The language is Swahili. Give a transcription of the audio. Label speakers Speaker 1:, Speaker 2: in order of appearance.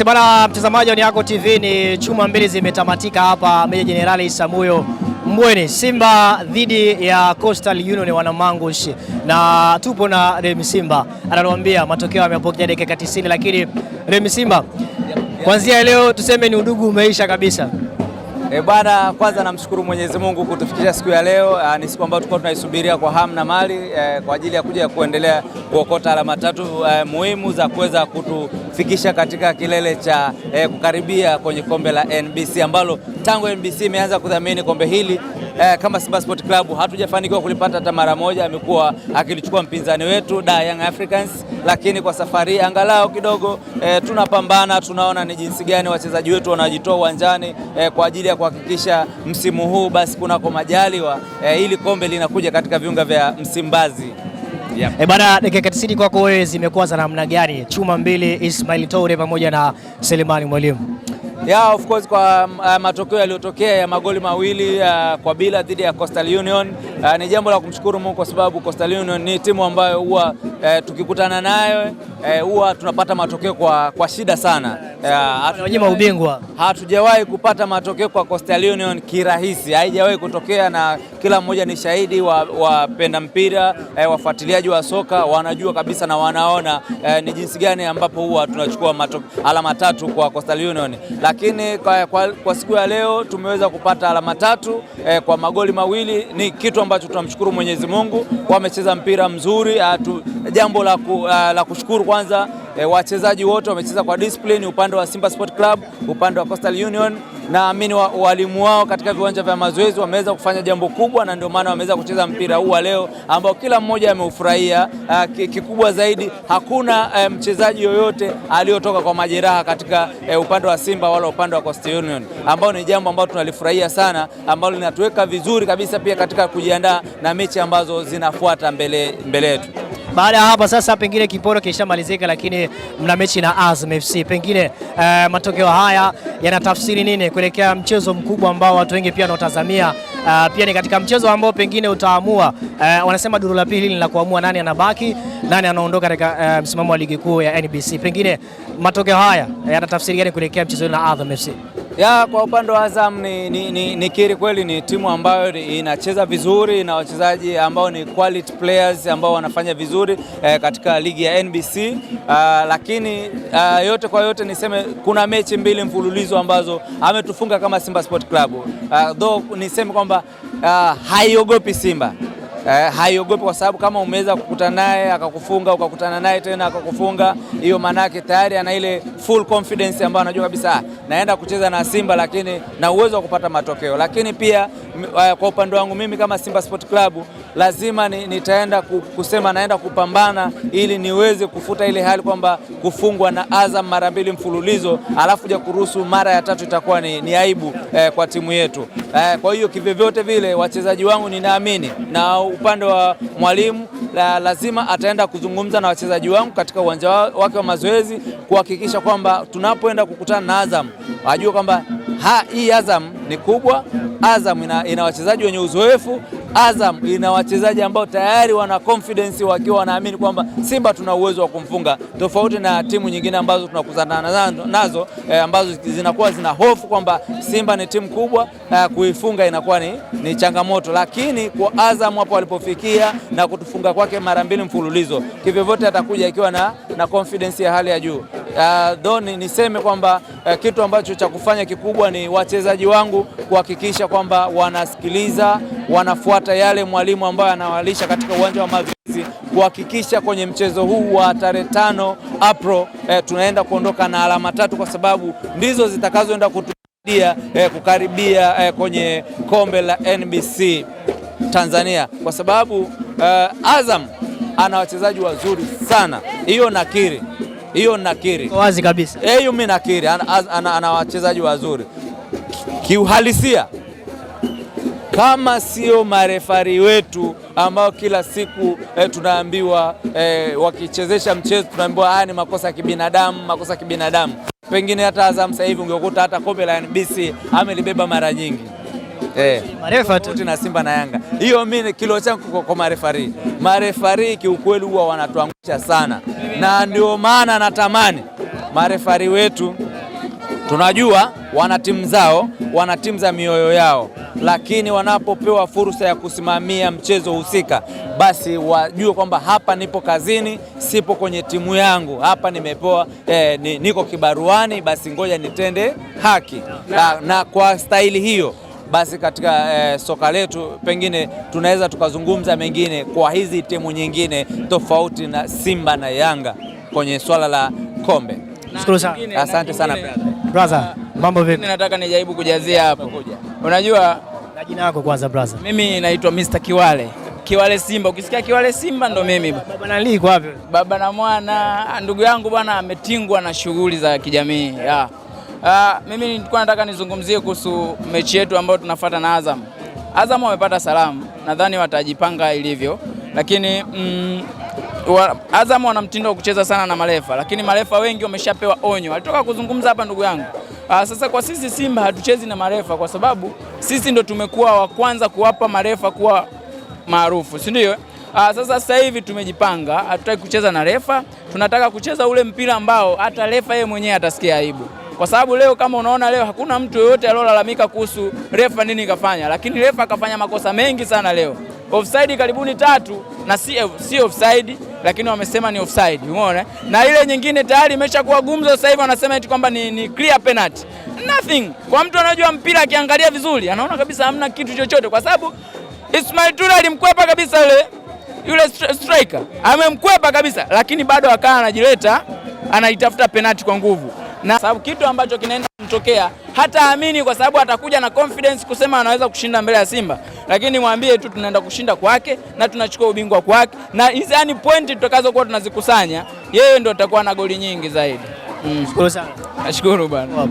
Speaker 1: Bwana mtazamaji wa Niako TV, ni chuma mbili zimetamatika hapa Meja Jenerali Isamuhyo Mbweni. Simba dhidi ya Coastal Union Wanamangush, na tupo na Remi Simba anatuambia matokeo yamepokea dakika 90, lakini Remi Simba, kuanzia leo tuseme ni udugu umeisha kabisa.
Speaker 2: Bwana, kwanza namshukuru Mwenyezi Mungu kutufikisha siku ya leo. Ni siku ambayo tulikuwa tunaisubiria kwa hamu na mali kwa ajili ya kuja kuendelea kuokota alama tatu muhimu za kuweza kutufikisha katika kilele cha kukaribia kwenye kombe la NBC ambalo tangu NBC imeanza kudhamini kombe hili kama Simba Sport Club hatujafanikiwa kulipata hata mara moja. Amekuwa akilichukua mpinzani wetu Young Africans, lakini kwa safari angalau kidogo tunapambana. Tunaona ni jinsi gani wachezaji wetu wanajitoa uwanjani kwa ajili ya kuhakikisha msimu huu basi kunako majaliwa ili kombe linakuja katika viunga vya Msimbazi.
Speaker 1: Yep. Bana, dakika 90 kwako wewe zimekuwa za namna gani? Chuma mbili, Ismail Toure pamoja na Selemani Mwalimu.
Speaker 2: Yeah, of course, kwa matokeo yaliyotokea ya magoli mawili kwa bila dhidi ya Coastal Union ni jambo la kumshukuru Mungu, kwa sababu Coastal Union ni timu ambayo huwa tukikutana nayo huwa tunapata matokeo kwa shida sana.
Speaker 1: Tunanyima ubingwa.
Speaker 2: Hatujawahi kupata matokeo kwa Coastal Union kirahisi, haijawahi kutokea, na kila mmoja ni shahidi, wapenda mpira, wafuatiliaji wa soka wanajua kabisa na wanaona ni jinsi gani ambapo huwa tunachukua alama tatu kwa Coastal Union. Lakini kwa siku ya leo tumeweza kupata alama tatu kwa magoli mawili. Ni kitu ambacho tunamshukuru Mwenyezi Mungu. Wamecheza mpira mzuri, jambo la kushukuru. Kwanza wachezaji wote wamecheza kwa discipline, upande wa Simba Sport Club, upande wa Coastal Union. Naamini walimu wao katika viwanja vya mazoezi wameweza kufanya jambo kubwa, na ndio maana wameweza kucheza mpira huu leo ambao kila mmoja ameufurahia. Kikubwa zaidi, hakuna mchezaji yoyote aliyotoka kwa majeraha katika upande wa Simba wala upande wa Coastal Union, ambao ni jambo ambalo tunalifurahia sana, ambalo linatuweka vizuri kabisa pia katika kujiandaa na mechi ambazo zinafuata mbele yetu.
Speaker 1: Baada ya hapa sasa, pengine kiporo kishamalizika, lakini mna mechi na Azam FC. Pengine matokeo haya yanatafsiri nini kuelekea mchezo mkubwa ambao watu wengi pia wanaotazamia? Pia ni katika mchezo ambao pengine utaamua, wanasema duru la pili la kuamua nani anabaki, nani anaondoka katika msimamo wa ligi kuu ya NBC. Pengine matokeo haya yanatafsiri gani kuelekea mchezo na Azam FC?
Speaker 2: Kwa upande wa Azam ni kiri kweli ni timu ambayo inacheza vizuri na wachezaji ambao ni quality players ambao wanafanya vizuri katika ligi ya NBC, lakini yote kwa yote niseme kuna mechi mbili mfululizo ambazo ametufunga kama Simba Sport Club. Though niseme kwamba haiogopi Simba. Haiogopi kwa sababu kama umeweza kukutana naye akakufunga, ukakutana naye tena akakufunga, hiyo manake tayari ana ile full confidence ambayo anajua kabisa naenda kucheza na Simba, lakini na uwezo wa kupata matokeo. Lakini pia kwa upande wangu mimi kama Simba Sport Club lazima nitaenda kusema naenda kupambana ili niweze kufuta ile hali kwamba kufungwa na Azam mara mbili mfululizo alafu kuja kuruhusu mara ya tatu itakuwa ni aibu kwa timu yetu. Kwa hiyo kivyovyote vile wachezaji wangu ninaamini, na upande wa mwalimu lazima ataenda kuzungumza na wachezaji wangu katika uwanja wake wa mazoezi kuhakikisha kwamba tunapoenda kukutana na Azam wajue kwamba hii Azam ni kubwa, Azam ina wachezaji wenye uzoefu, Azam ina wachezaji ambao tayari wana confidence wakiwa wanaamini kwamba Simba tuna uwezo wa kumfunga, tofauti na timu nyingine ambazo tunakutana nazo ambazo zinakuwa zina hofu kwamba Simba ni timu kubwa, kuifunga inakuwa ni changamoto. Lakini kwa Azam hapo walipofikia na kutufunga kwake mara mbili mfululizo, kivyovyote atakuja ikiwa na confidence ya hali ya juu. Niseme kwamba kitu ambacho cha kufanya kikubwa ni wachezaji wangu kuhakikisha kwamba wanasikiliza, wanafuata yale mwalimu ambaye anawalisha katika uwanja wa mazoezi, kuhakikisha kwenye mchezo huu wa tarehe 5 April tunaenda kuondoka na alama tatu, kwa sababu ndizo zitakazoenda kutusaidia kukaribia kwenye kombe la NBC Tanzania, kwa sababu Azam ana wachezaji wazuri sana. Hiyo nakiri
Speaker 1: wazi kabisa.
Speaker 2: Hiyo mimi nakiri ana wachezaji wazuri. Kiuhalisia, kama sio marefari wetu ambao kila siku tunaambiwa wakichezesha mchezo tunaambiwa ni makosa ya kibinadamu, pengine hata Azam sasa hivi ungekuta hata kombe la NBC amelibeba mara nyingi.
Speaker 1: Marefa tu
Speaker 2: na Simba na Yanga. Hiyo mimi kilo changu kwa marefari kiukweli huwa wanatuangusha sana, na ndio maana natamani marefari wetu Tunajua wana timu zao, wana timu za mioyo yao, lakini wanapopewa fursa ya kusimamia mchezo husika, basi wajue kwamba hapa nipo kazini, sipo kwenye timu yangu, hapa nimepewa niko kibaruani, basi ngoja nitende haki. Na kwa staili hiyo basi katika soka letu pengine tunaweza tukazungumza mengine kwa hizi timu nyingine tofauti na Simba na Yanga kwenye swala la kombe.
Speaker 1: Shukuru sana.
Speaker 2: Asante sana
Speaker 1: brother. Mambo vipi?
Speaker 3: Nataka nijaribu kujazia hapo. Unajua
Speaker 1: jina lako kwanza brother?
Speaker 3: Mimi naitwa Mr. Kiwale. Kiwale Simba. Ukisikia Kiwale Simba ndo mimi.
Speaker 1: Baba na liko wapi?
Speaker 3: Baba na mwana. Ndugu yangu bwana ametingwa na shughuli za kijamii. Mimi nilikuwa nataka nizungumzie kuhusu mechi yetu ambayo tunafuata na Azam. Azam wamepata salamu. Nadhani watajipanga ilivyo. Lakini Azam wana mtindo wa kucheza sana na marefa, lakini marefa wengi wameshapewa onyo. Alitoka kuzungumza hapa ndugu yangu. Sasa kwa sisi Simba hatuchezi na marefa kwa sababu sisi ndo tumekuwa wa kwanza kuwapa marefa kuwa maarufu, si ndio? Sasa hivi tumejipanga, hatutaki kucheza na refa, tunataka kucheza ule mpira ambao hata refa yeye mwenyewe atasikia aibu. Kwa sababu leo kama unaona leo hakuna mtu yoyote aliyolalamika kuhusu refa nini kafanya, lakini refa akafanya makosa mengi sana leo. Offside karibuni 3 na si offside, lakini wamesema ni offside, umeona? Na ile nyingine tayari imeshakuwa gumzo, sasa hivi wanasema eti kwamba ni clear penalty. Nothing. Kwa mtu anajua mpira akiangalia vizuri, anaona kabisa hamna kitu chochote kwa sababu Ismail Tura alimkwepa kabisa yule striker. Amemkwepa kabisa, lakini bado akawa anajileta, anaitafuta penalty kwa nguvu. Na sababu kitu ambacho kinaenda kumtokea hata amini kwa sababu atakuja na confidence kusema anaweza kushinda mbele ya Simba, lakini mwambie tu tunaenda kushinda kwake na tunachukua ubingwa kwake, na hizo pointi tutakazokuwa tunazikusanya yeye ndio atakuwa na goli nyingi zaidi.
Speaker 1: Shukuru sana.
Speaker 3: Nashukuru bwana.